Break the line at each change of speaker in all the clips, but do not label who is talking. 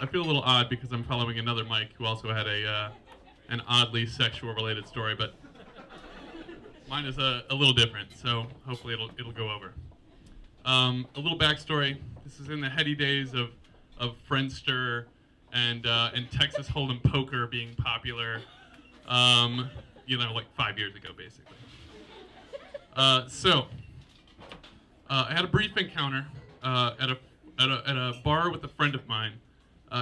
feel a little odd because I'm following another Mike who also had an oddly sexual related story, but mine is a little different, so hopefully it'll go over. A little backstory. This is in the heady days of Friendster and Texas Hold'em poker being popular. Like 5 years ago, basically. I had a brief encounter at a bar with a friend of mine.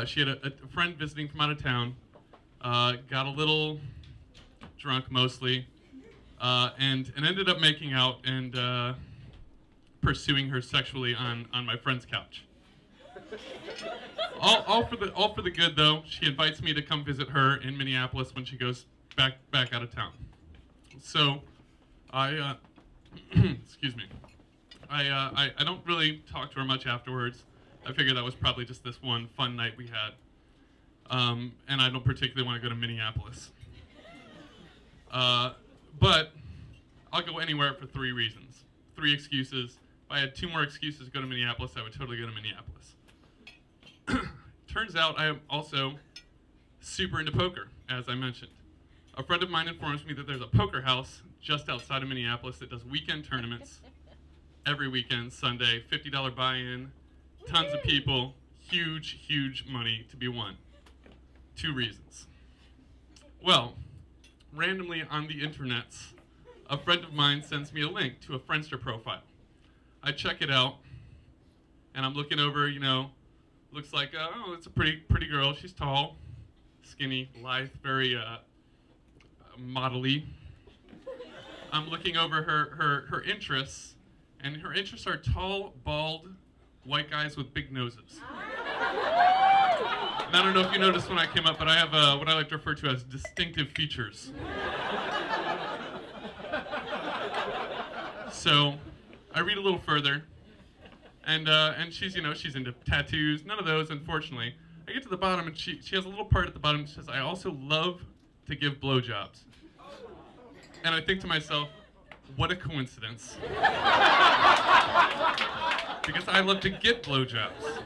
She had a friend visiting from out of town. Got a little drunk, mostly, and ended up making out and pursuing her sexually on my friend's couch. All for the good, though. She invites me to come visit her in Minneapolis when she goes back out of town. So I excuse me. I don't really talk to her much afterwards. I figured that was probably just this one fun night we had. And I don't particularly want to go to Minneapolis. But I'll go anywhere for 3 reasons. 3 excuses. If I had 2 more excuses to go to Minneapolis, I would totally go to Minneapolis. Turns out I am also super into poker, as I mentioned. A friend of mine informs me that there's a poker house just outside of Minneapolis that does weekend tournaments every weekend, Sunday, $50 buy-in, tons of people, huge, huge money to be won. 2 reasons. Well, randomly on the internets, a friend of mine sends me a link to a Friendster profile. I check it out, and I'm looking over, looks like, oh, it's a pretty girl. She's tall, skinny, lithe, very modelly. I'm looking over her interests, and her interests are tall, bald, white guys with big noses. And I don't know if you noticed when I came up, but I have what I like to refer to as distinctive features. So I read a little further, and she's she's into tattoos. None of those, unfortunately. I get to the bottom, and she has a little part at the bottom that says, "I also love to give blowjobs." And I think to myself, what a coincidence. Because I love to get blowjobs.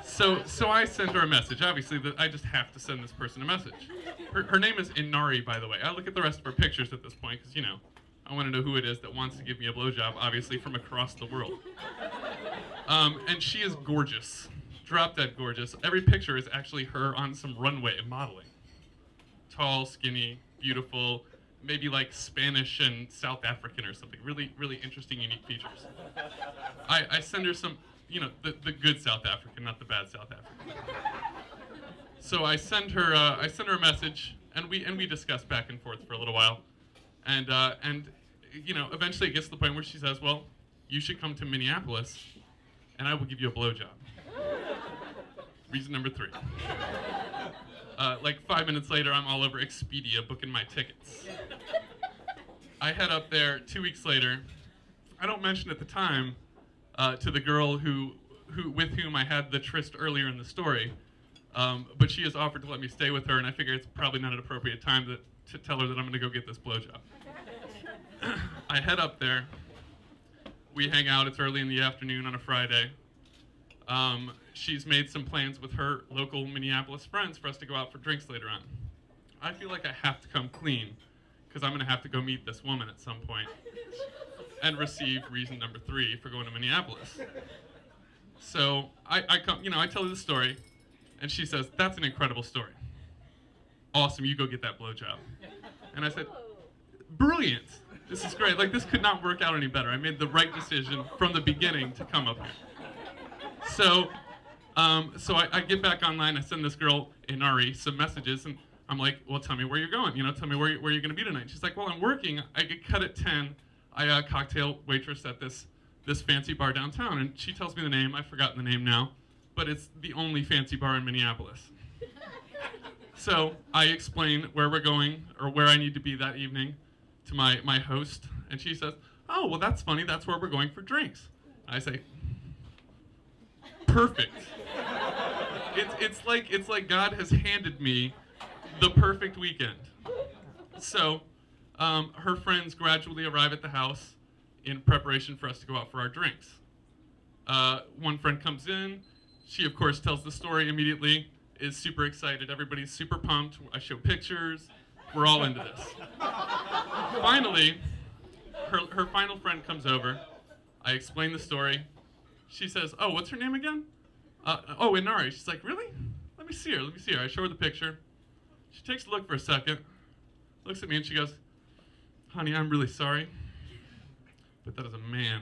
So I send her a message. Obviously, I just have to send this person a message. Her name is Inari, by the way. I look at the rest of her pictures at this point because, I want to know who it is that wants to give me a blowjob, obviously from across the world. And she is gorgeous. Drop dead gorgeous. Every picture is actually her on some runway modeling. Tall, skinny, beautiful, maybe like Spanish and South African or something. Really, really interesting, unique features. I send her some, the good South African, not the bad South African. So I send her a message, and we discuss back and forth for a little while, and eventually it gets to the point where she says, "Well, you should come to Minneapolis, and I will give you a blowjob." Reason number 3. Like 5 minutes later, I'm all over Expedia booking my tickets. I head up there 2 weeks later. I don't mention at the time to the girl with whom I had the tryst earlier in the story, but she has offered to let me stay with her, and I figure it's probably not an appropriate time to tell her that I'm going to go get this blowjob. I head up there. We hang out. It's early in the afternoon on a Friday. She's made some plans with her local Minneapolis friends for us to go out for drinks later on. I feel like I have to come clean because I'm going to have to go meet this woman at some point and receive reason number 3 for going to Minneapolis. So I come, I tell her the story, and she says, "That's an incredible story. Awesome, you go get that blowjob." And I said, "Brilliant. This is great. Like, this could not work out any better. I made the right decision from the beginning to come up here." So I get back online. I send this girl, Inari, some messages, and I'm like, "Well, tell me where you're going. Tell me where you're going to be tonight." She's like, "Well, I'm working. I get cut at 10. I cocktail waitress at this fancy bar downtown." And she tells me the name. I've forgotten the name now, but it's the only fancy bar in Minneapolis. So I explain where we're going or where I need to be that evening to my host, and she says, "Oh, well, that's funny. That's where we're going for drinks." I say, "Perfect." It's like God has handed me the perfect weekend. So her friends gradually arrive at the house in preparation for us to go out for our drinks. One friend comes in. She, of course, tells the story immediately, is super excited. Everybody's super pumped. I show pictures. We're all into this. Finally, her final friend comes over. I explain the story. She says, oh, what's her name again? Oh, Inari. She's like, really? Let me see her. Let me see her. I show her the picture. She takes a look for a second, looks at me, and she goes, honey, I'm really sorry, but that is a man.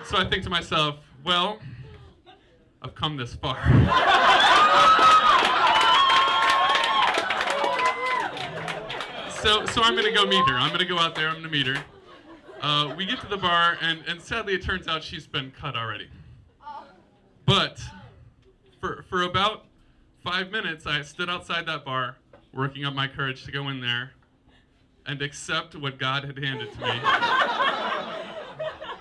So I think to myself, well, I've come this far. So I'm gonna go meet her. I'm gonna go out there, I'm gonna meet her. We get to the bar, and sadly it turns out she's been cut already. But for about 5 minutes, I stood outside that bar, working up my courage to go in there and accept what God had handed to me,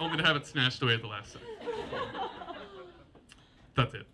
only to have it snatched away at the last second. That's it.